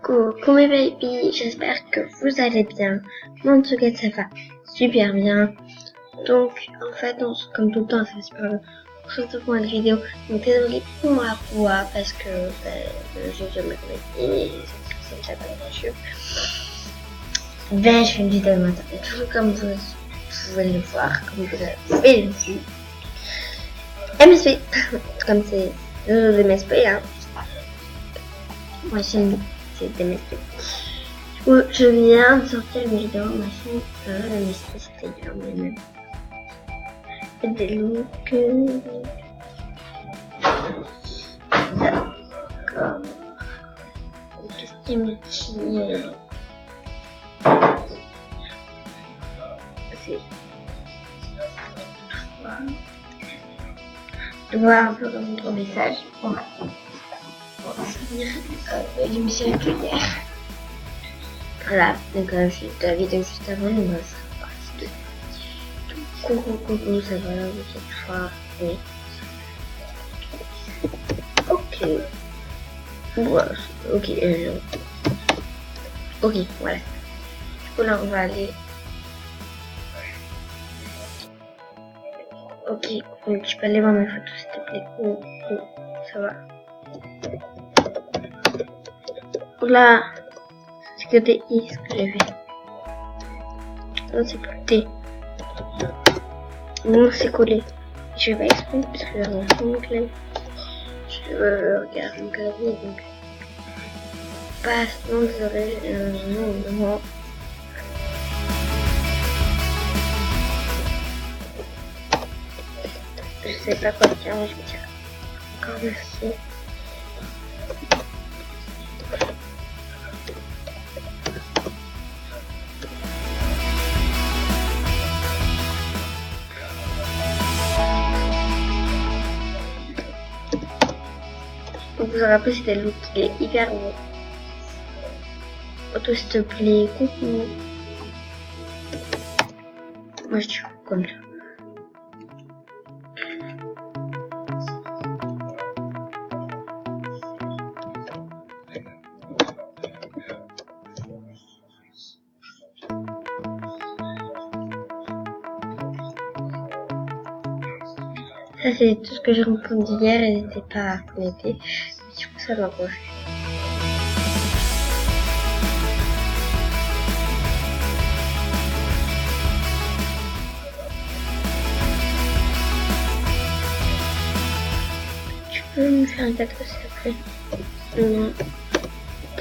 Coucou mes baby, j'espère que vous allez bien. Moi en tout cas ça va super bien. Donc en fait comme tout le temps ça va super bien. On se retrouve pour une vidéo. Donc désolé pour ma voix parce que j'ai jamais réveillé et c'est pas bien sûr. Je fais une vidéo le matin. Et toujours comme vous pouvez le voir, comme vous avez vu. MSP, comme c'est le MSP hein. Moi c'est des MSP. Je viens de sortir une vidéo ma chaîne la MSP c'était hier même. Des looks. D'accord. Costume qui c'est de voir un peu comme mon message. On va finir l'émission de hier. Voilà, donc juste la vidéo juste avant, on va faire partie de coucou, ça va, vous êtes fort, oui. Ok. Voilà, ok, ok, voilà. Du coup là on va aller. Ok, donc je peux aller voir mes photos s'il te plaît. Ça va. Là, c'est que des I ce que j'ai fait. Non, c'est que T. Non, c'est collé. Je vais pas exprimer parce que j'ai rien fait mon clavier. Je regarde mon clavier donc. Passe, non, désolé, non. Je sais pas quoi dire, mais je vais dire encore merci. Donc vous aurez appris c'était le look qui est hyper beau. Auto s'il te plaît, coucou. Moi je suis comme ça. Ça c'est tout ce que j'ai répondu hier et n'était pas connecté. Du coup ça m'approche. Tu peux me faire un gâteau s'il te plaît? Non.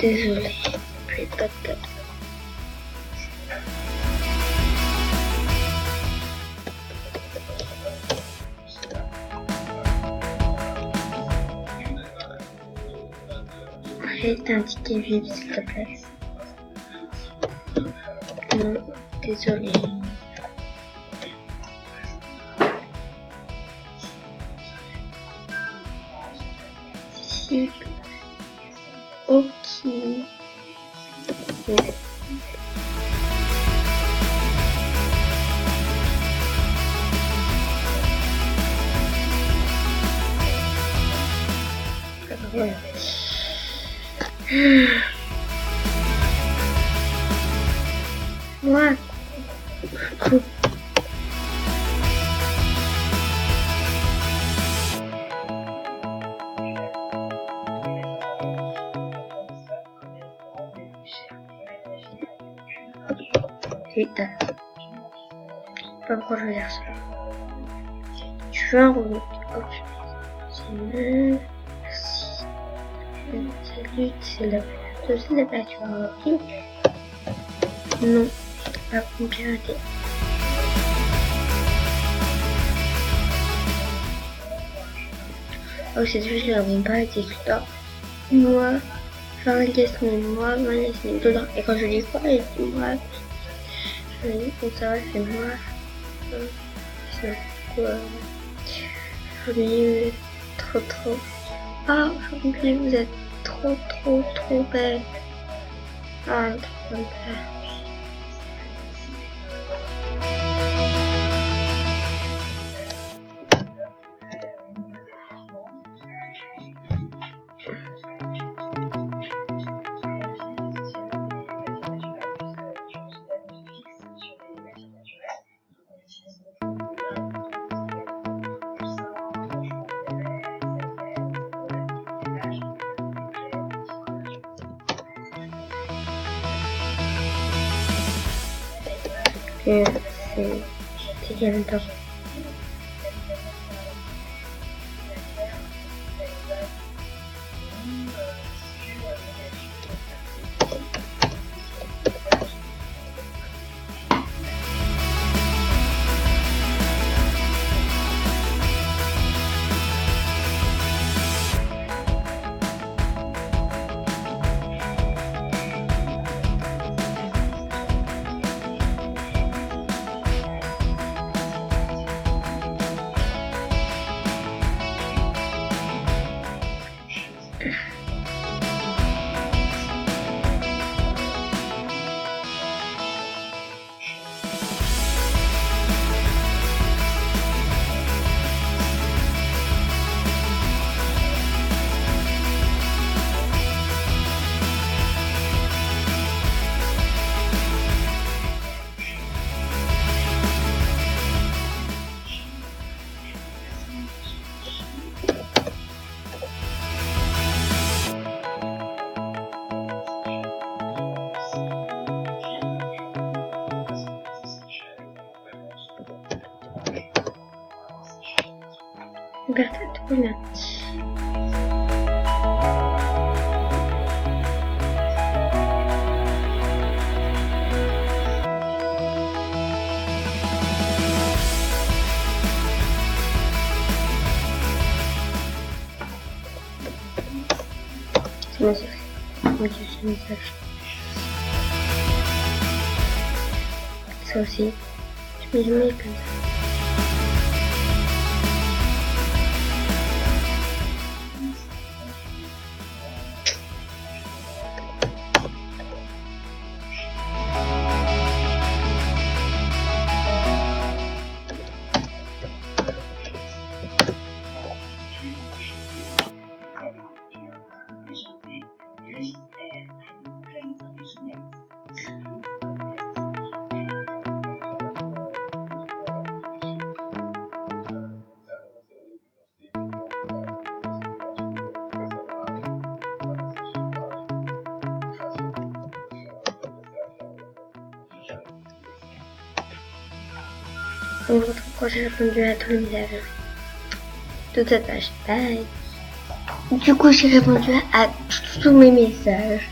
Désolée. Je fais pas de gâteau. T'as un ticket vide s'il te plaît. Non, désolé. Si. Ok. Ouais. Voilà. Moi, putain. Pas pourquoi je vais dire ça. Tu veux un robot? Salut, c'est la tu vas avoir qui? Non, pas pour pirater. Oh, c'est juste que j'avais pas été là. Moi, faire un question, moi, c'est dedans. Et quand je dis quoi, il dit moi. Je dis, donc ça va, c'est moi. C'est quoi? Je dis, trop. Ah, aujourd'hui, vous êtes trop belle. Ah, trop belle. que c'est quel temps? Perfetto, voilà. C'est mon secret. Mon Dieu, c'est mon message. Ça aussi. Je me mets comme ça. On se retrouve quand j'ai répondu à tous les messages. Toute cette page. Bye. Du coup, j'ai répondu à tous mes messages.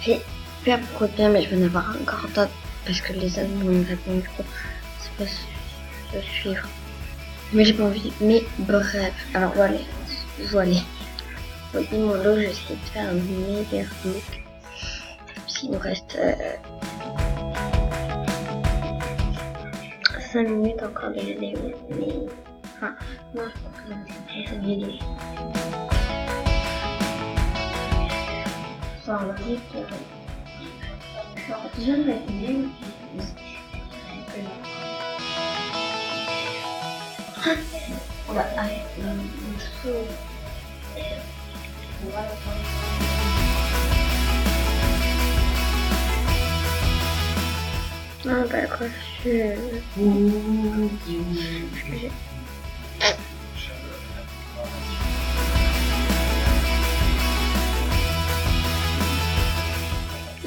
J'ai fait beaucoup de bien, mais je vais en avoir encore d'autres parce que les autres m'ont répondu. Du coup, c'est pas se suivre. Mais j'ai pas envie. Mais bref, alors voilà. Au bout de mon lot, j'essaie de faire un meilleur look. S'il nous reste 5 minutes encore de vidéo. Mais enfin, moi je pense que c'est cette vidéo. Ça en dit que genre déjà la vidéo on va arrêter le saut. Non, pas la coiffure.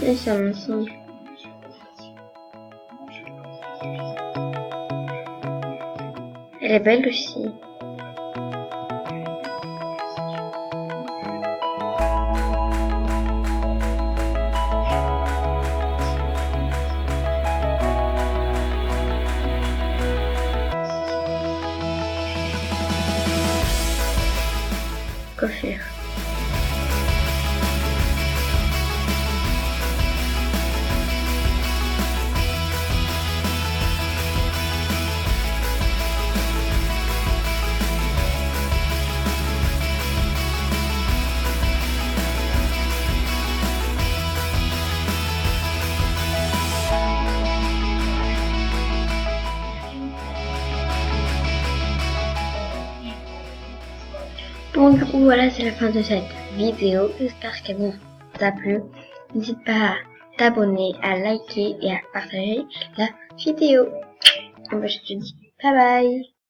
Et ça me semble. Elle est belle aussi. Coiffure. Bon, du coup, voilà, c'est la fin de cette vidéo. J'espère qu'elle vous a plu. N'hésite pas à t'abonner, à liker et à partager la vidéo. Et moi, je te dis bye bye.